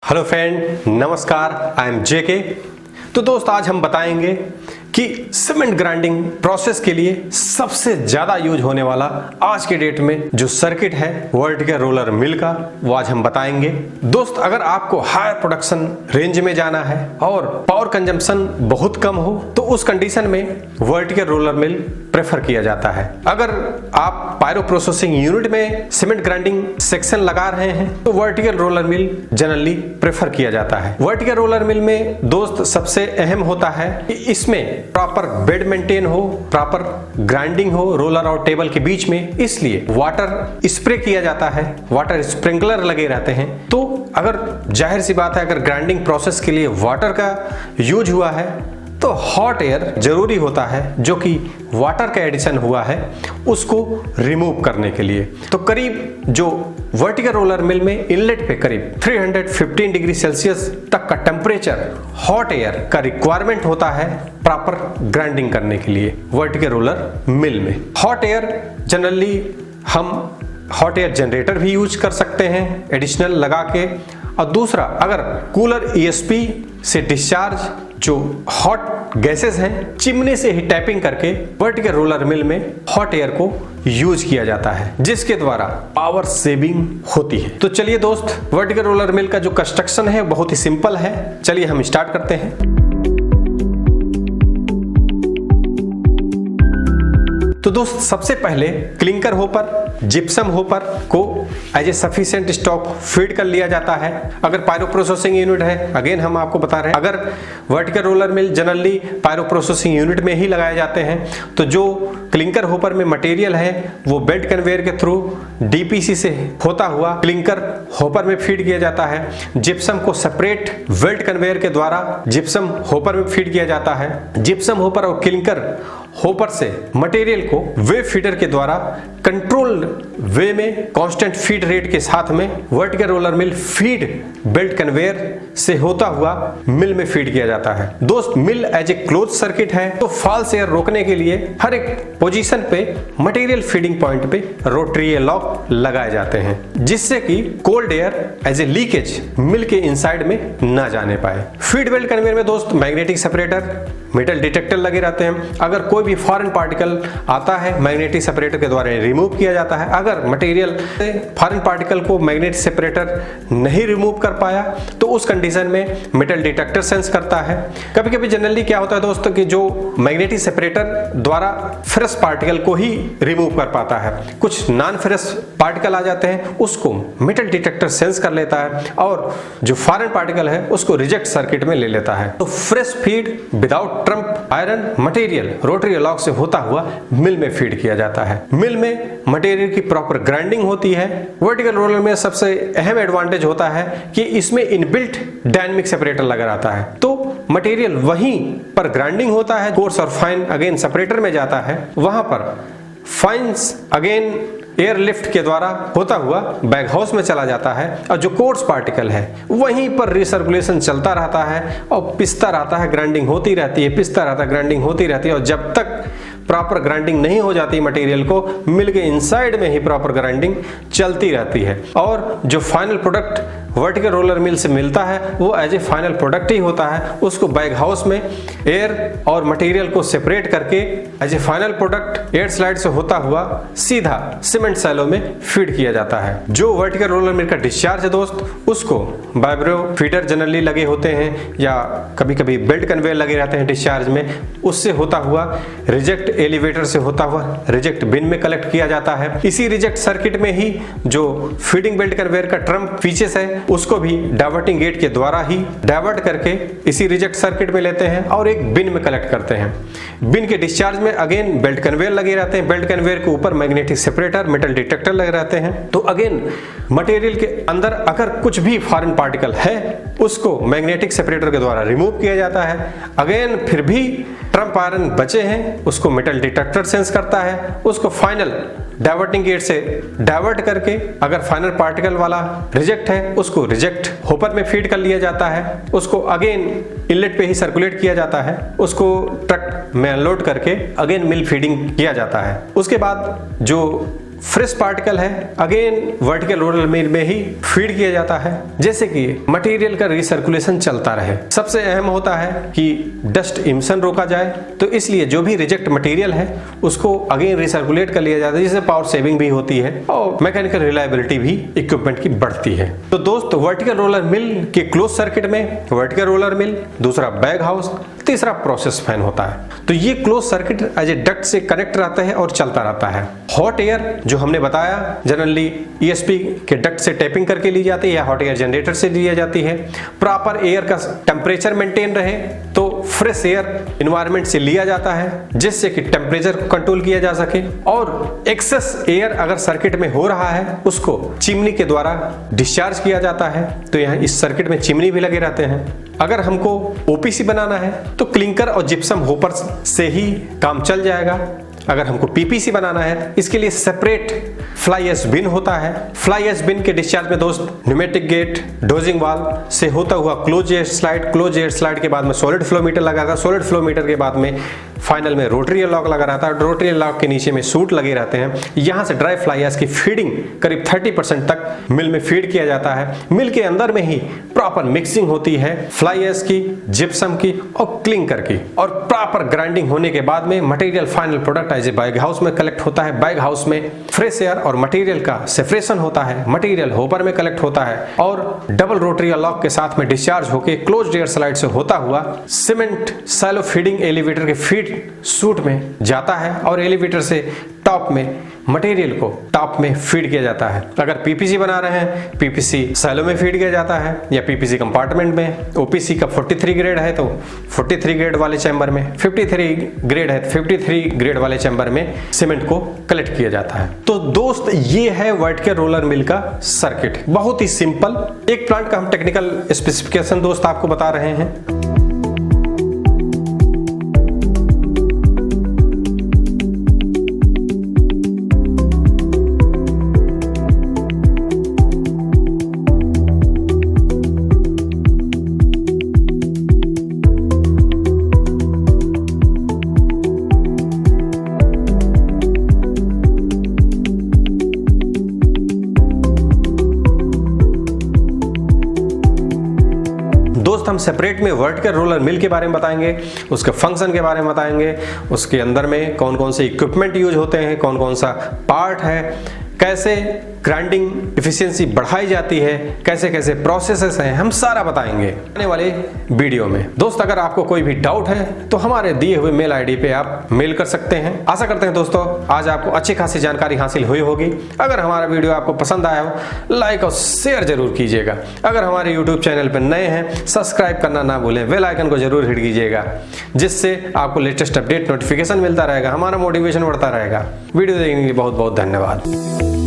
Hello friend, नमस्कार। I am जेके। तो दोस्त, आज हम बताएंगे कि सीमेंट ग्राइंडिंग प्रोसेस के लिए सबसे ज्यादा यूज होने वाला आज के डेट में जो सर्किट है वर्टिकल रोलर मिल का, वो आज हम बताएंगे। दोस्त, अगर आपको हायर प्रोडक्शन रेंज में जाना है और पावर कंजम्पशन बहुत कम हो तो उस कंडीशन में वर्टिकल रोलर मिल प्रेफर किया जाता है। अगर आप पायरो प्रोसेसिंग यूनिट में सीमेंट ग्राइंडिंग सेक्शन लगा रहे हैं तो vertical roller mill generally prefer किया जाता है। वर्टिकल रोलर मिल में दोस्त सबसे अहम होता है कि इसमें प्रॉपर बेड मेंटेन हो, प्रॉपर ग्राइंडिंग हो रोलर और टेबल के बीच में, इसलिए वाटर स्प्रे किया जाता है, वाटर स्प्रिंकलर लगे रहते हैं। तो अगर जाहिर सी बात है, अगर ग्राइंडिंग प्रोसेस के लिए वाटर का यूज हुआ है तो हॉट एयर जरूरी होता है, जो कि वाटर का एडिशन हुआ है उसको रिमूव करने के लिए। तो करीब जो वर्टिकल रोलर मिल में इनलेट पे करीब 315 डिग्री सेल्सियस तक का टेम्परेचर हॉट एयर का रिक्वायरमेंट होता है प्रॉपर ग्राइंडिंग करने के लिए वर्टिकल रोलर मिल में। हॉट एयर जनरली हम हॉट एयर जनरेटर भी यूज कर सकते हैं एडिशनल लगा के। और दूसरा, अगर कूलर ईएसपी से डिस्चार्ज जो हॉट गैसेस हैं चिमनी से ही टैपिंग करके वर्टिकल रोलर मिल में हॉट एयर को यूज किया जाता है, जिसके द्वारा पावर सेविंग होती है। तो चलिए दोस्त, वर्टिकल रोलर मिल का जो कंस्ट्रक्शन है बहुत ही सिंपल है। चलिए हम स्टार्ट करते हैं। तो दोस्त, सबसे पहले क्लिंकर होपर, जिप्सम होपर को as a sufficient stock feed कर लिया जाता है। अगर पायरो प्रोसेसिंग यूनिट है, अगेन हम आपको बता रहे हैं, अगर vertical roller mill generally pyro processing unit में ही लगाए जाते हैं तो जो क्लिंकर होपर में मटेरियल है वो बेल्ट कन्वेयर के थ्रू डीपीसी से होता हुआ क्लिंकर होपर में फीड किया जाता है। जिप्सम को सेपरेट बेल्ट कन्वेयर के द्वारा जिप्सम होपर में फीड किया जाता है। जिप्सम होपर और क्लिंकर होपर से मटेरियल को वेव फीडर के द्वारा कंट्रोल्ड वे में कांस्टेंट फीड रेट के साथ में वर्टिकल रोलर मिल फीड बेल्ट कन्वेयर से होता हुआ मिल में फीड किया जाता है। दोस्त, मिल एज ए क्लोज सर्किट है तो फॉल्स एयर रोकने के लिए हर एक पोजीशन पे मटेरियल फीडिंग पॉइंट पे रोटरी लॉक लगाए जाते हैं, जिससे कि cold air as a leakage mill के इनसाइड में ना जाने पाए। फीड बेल्ट कन्वेयर में दोस्त मैग्नेटिक सेपरेटर, मेटल डिटेक्टर लगे रहते हैं। अगर कोई भी फॉरेन पार्टिकल आता है मैग्नेटिक सेपरेटर के द्वारा रिमूव किया जाता है। अगर मटेरियल से फॉरेन पार्टिकल को मैग्नेटिक सेपरेटर नहीं रिमूव कर पाया तो उस कंडीशन में मेटल डिटेक्टर सेंस करता है। कभी कभी जनरली क्या होता है दोस्तों कि जो मैग्नेटिक सेपरेटर द्वारा फेरस पार्टिकल को ही रिमूव कर पाता है, कुछ नॉन फेरस पार्टिकल आ जाते हैं, उसको मेटल डिटेक्टर सेंस कर लेता है और जो फॉरेन पार्टिकल है उसको रिजेक्ट सर्किट में ले लेता है। तो fresh feed without Trump iron material rotary lock से होता हुआ मिल में फीड किया जाता है। मिल में मटेरियल की प्रॉपर ग्राइंडिंग होती है। वर्टिकल रोलर में सबसे अहम एडवांटेज होता है कि इसमें इनबिल्ट डायनेमिक सेपरेटर लगा रहता है, तो मटेरियल वहीं पर ग्राइंडिंग होता है। कोर्स और फाइन अगेन सेपरेटर में जाता है, वहां पर फाइन्स अगेन एयर लिफ्ट के द्वारा होता हुआ बैग हाउस में चला जाता है और जो कोर्स पार्टिकल है वहीं पर रिसर्कुलेशन चलता रहता है और पिसता रहता है, ग्राइंडिंग होती रहती है, पिसता रहता है, ग्राइंडिंग होती रहती है। और जब तक प्रॉपर ग्राइंडिंग नहीं हो जाती मटेरियल को, मिल के इनसाइड में ही प्रॉपर ग्राइंडिंग चलती रहती है और जो final product vertical roller mill से मिलता है वो एज ए फाइनल प्रोडक्ट ही होता है। उसको बैग हाउस में एयर और मटेरियल को सेपरेट करके as a final product air slide से होता हुआ सीधा सीमेंट सैलो में फीड किया जाता है। जो वर्टिकल रोलर मिल का डिस्चार्ज है दोस्त, उसको वाइब्रो फीडर जनरली लगे होते हैं या कभी कभी बेल्ट कन्वेयर लगे रहते हैं डिस्चार्ज में, उससे होता हुआ रिजेक्ट एलिवेटर से होता हुआ रिजेक्ट बिन में कलेक्ट किया जाता है। इसी रिजेक्ट सर्किट में ही जो फीडिंग बेल्ट कन्वेयर का ट्रम्प फीचर्स है उसको भी डाइवर्टिंग गेट के द्वारा ही डाइवर्ट करके इसी रिजेक्ट सर्किट में लेते हैं और एक बिन में कलेक्ट करते हैं। बिन के डिस्चार्ज में अगेन बेल्ट कन्वेयर लगे रहते हैं, बेल्ट कन्वेयर के ऊपर मैग्नेटिक सेपरेटर मेटल डिटेक्टर लगे रहते हैं। तो अगेन मटेरियल के अंदर अगर कुछ भी फॉरेन पार्टिकल है उसको मैग्नेटिक सेपरेटर के द्वारा रिमूव किया जाता है। अगेन फिर भी ट्रम्प आयरन बचे हैं उसको मेटल डिटेक्टर सेंस करता है, उसको फाइनल डाइवर्टिंग गेट से डाइवर्ट करके अगर फाइनल पार्टिकल वाला रिजेक्ट है उसको रिजेक्ट होपर में फीड कर लिया जाता है, उसको अगेन इनलेट पे ही सर्कुलेट किया जाता है, उसको ट्रक में अनलोड करके अगेन मिल फीडिंग किया जाता है। उसके बाद जो फ्रेश पार्टिकल है अगेन वर्टिकल रोलर मिल में ही फीड किया जाता है, जैसे कि मटेरियल का रिसर्कुलेशन चलता रहे। सबसे अहम होता है कि डस्ट इमिशन रोका जाए, तो इसलिए जो भी रिजेक्ट मटेरियल है उसको अगेन रिसर्कुलेट कर लिया जाता है, जिससे पावर सेविंग भी होती है और मैकेनिकल रिलायबिलिटी भी इक्विपमेंट की बढ़ती है। तो दोस्त वर्टिकल रोलर मिल के क्लोज सर्किट में वर्टिकल रोलर मिल, दूसरा बैग हाउस, तीसरा प्रोसेस फैन होता है। तो ये close circuit as a duct से कनेक्ट रहता है और चलता रहता है। हॉट एयर जो हमने बताया जनरली ईएसपी के डक्ट से टैपिंग करके ली जाती है या हॉट एयर जनरेटर से ली जाती है। प्रॉपर एयर का टेम्परेचर मेंटेन रहे तो फ्रेश एयर एनवायरनमेंट से लिया जाता है, जिससे कि टेम्परेचर को कंट्रोल किया जा सके। और एक्सेस एयर अगर सर्किट में हो रहा है उसको चिमनी के द्वारा डिस्चार्ज किया जाता है। तो यहाँ इस सर्किट में चिमनी भी लगे रहते हैं। अगर हमको ओपीसी बनाना है तो क्लिंकर और जिप्सम होपर से ही काम चल जाएगा। अगर हमको पीपीसी बनाना है इसके लिए सेपरेट फ्लाई एश बिन होता है। फ्लाई एश बिन के डिस्चार्ज में दोस्त न्यूमेटिक गेट, डोजिंग वाल्व से होता हुआ क्लोज एयर स्लाइड के बाद में सॉलिड फ्लो मीटर लगा था। सॉलिड फ्लो मीटर के बाद में फाइनल में रोटरी लॉक लगा रहता है। रोटरी लॉक के नीचे में सूट लगे रहते हैं। यहाँ से ड्राई फ्लाई एश की फीडिंग करीब 30% तक मिल में फीड किया जाता है। मिल के अंदर में ही प्रॉपर मिक्सिंग होती है फ्लाई एश की, जिप्सम की और क्लिंकर की, और प्रॉपर ग्राइंडिंग होने के बाद में material final product as a bag house में कलेक्ट होता है। बैग हाउस में फ्रेश एयर और मटेरियल का सेपरेशन होता है। मटेरियल होपर में कलेक्ट होता है और डबल रोटरी लॉक के साथ में डिस्चार्ज होकर क्लोज्ड एयर स्लाइड से होता हुआ सीमेंट सैलो फीडिंग एलिवेटर के फीड सूट में जाता है और एलिवेटर से टॉप में मटेरियल को टॉप में फीड किया जाता है। अगर पीपीसी बना रहे हैं पीपीसी सैलो में फीड किया जाता है या पीपीसी कंपार्टमेंट में। ओपीसी का 43 ग्रेड है तो 43 ग्रेड वाले चैम्बर में, 53 ग्रेड है तो 53 ग्रेड वाले चैम्बर में सीमेंट को कलेक्ट किया जाता है। तो दोस्त ये है वर्टिकल रोलर मिल का सर्किट, बहुत ही सिंपल। एक प्लांट का हम टेक्निकल स्पेसिफिकेशन दोस्त आपको बता रहे हैं। दोस्त हम सेपरेट में वर्टिकल रोलर मिल के बारे में बताएंगे, उसके फंक्शन के बारे में बताएंगे, उसके अंदर में कौन कौन से इक्विपमेंट यूज होते हैं, कौन कौन सा पार्ट है, कैसे ग्राइंडिंग एफिशिएंसी बढ़ाई जाती है, कैसे कैसे प्रोसेसेस हैं, हम सारा बताएंगे आने वाले वीडियो में। दोस्त अगर आपको कोई भी डाउट है तो हमारे दिए हुए मेल आईडी पे आप मेल कर सकते हैं। आशा करते हैं दोस्तों आज आपको अच्छी खासी जानकारी हासिल हुई होगी। अगर हमारा वीडियो आपको पसंद आया हो लाइक और शेयर जरूर कीजिएगा। अगर हमारे यूट्यूब चैनल पर नए हैं सब्सक्राइब करना ना भूलें, बेल आइकन को जरूर हिट कीजिएगा, जिससे आपको लेटेस्ट अपडेट नोटिफिकेशन मिलता रहेगा, हमारा मोटिवेशन बढ़ता रहेगा। वीडियो देखने के लिए बहुत बहुत धन्यवाद।